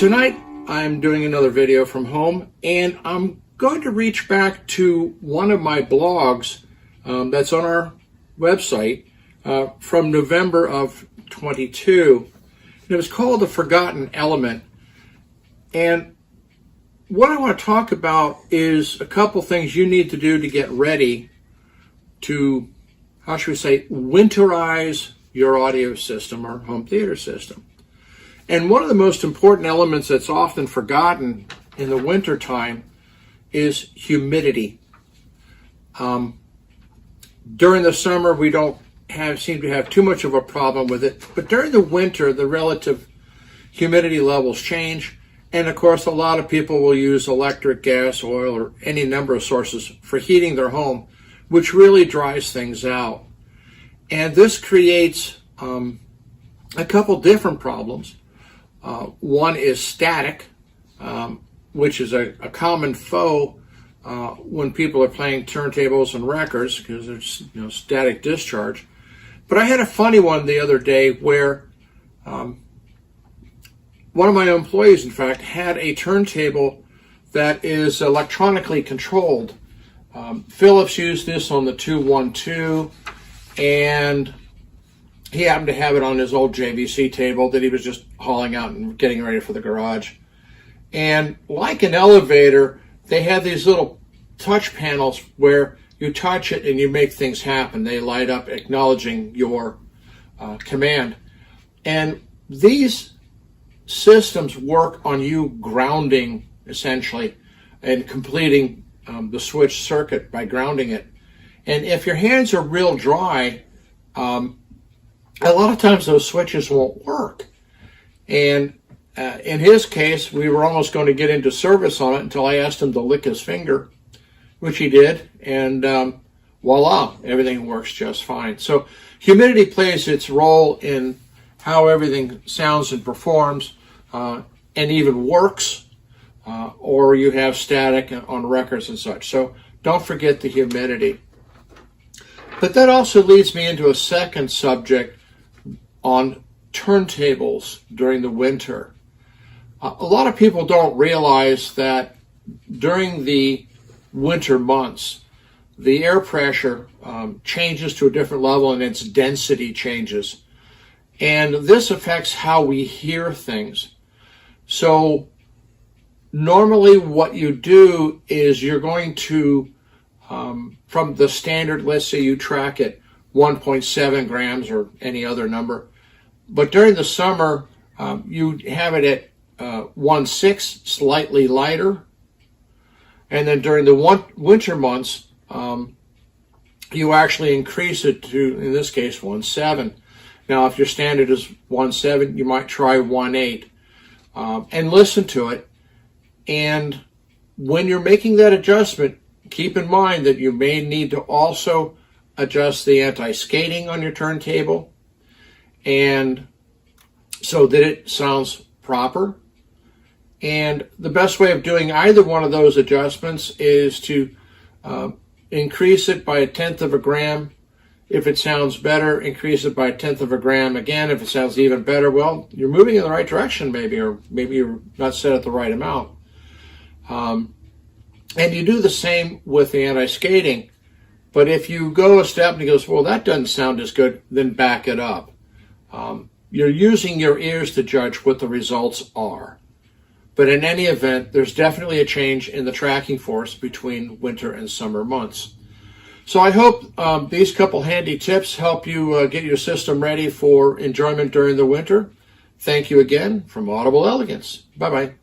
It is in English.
Tonight I'm doing another video from home, and I'm going to reach back to one of my blogs that's on our website from November of 22. And it was called The Forgotten Element. And what I want to talk about is a couple things you need to do to get ready to, how should we say, winterize your audio system or home theater system. And one of the most important elements that's often forgotten in the winter time is humidity. During the summer, we don't seem to have too much of a problem with it, but during the winter, the relative humidity levels change. And of course, a lot of people will use electric, gas, oil, or any number of sources for heating their home, which really dries things out. And this creates a couple different problems. One is static, which is a common foe when people are playing turntables and records, because there's static discharge. But I had a funny one the other day where one of my employees, in fact, had a turntable that is electronically controlled. Philips used this on the 212, and he happened to have it on his old JVC table that he was just hauling out and getting ready for the garage. And like an elevator, they have these little touch panels where you touch it and you make things happen. They light up acknowledging your command. And these systems work on you grounding, essentially, and completing the switch circuit by grounding it. And if your hands are real dry, a lot of times those switches won't work. And in his case, we were almost going to get into service on it until I asked him to lick his finger, which he did, and voila, everything works just fine. So humidity plays its role in how everything sounds and performs, and even works, or you have static on records and such. So don't forget the humidity. But that also leads me into a second subject on turntables during the winter. A lot of people don't realize that during the winter months, the air pressure changes to a different level and its density changes. And this affects how we hear things. So normally what you do is you're going to, from the standard, let's say you track it 1.7 grams or any other number, but during the summer, you have it at 1.6, slightly lighter. And then during the winter months, you actually increase it to, in this case, 1.7. Now, if your standard is 1.7, you might try 1.8 and listen to it. And when you're making that adjustment, keep in mind that you may need to also adjust the anti-skating on your turntable, and so that it sounds proper. And the best way of doing either one of those adjustments is to increase it by 1/10 of a gram. If it sounds better, increase it by 1/10 of a gram again. If it sounds even better, well, you're moving in the right direction maybe, or maybe you're not set at the right amount. And you do the same with the anti-skating. But if you go a step and he goes, well, that doesn't sound as good, then back it up. You're using your ears to judge what the results are. But in any event, there's definitely a change in the tracking force between winter and summer months. So I hope these couple handy tips help you get your system ready for enjoyment during the winter. Thank you again from Audible Elegance. Bye-bye.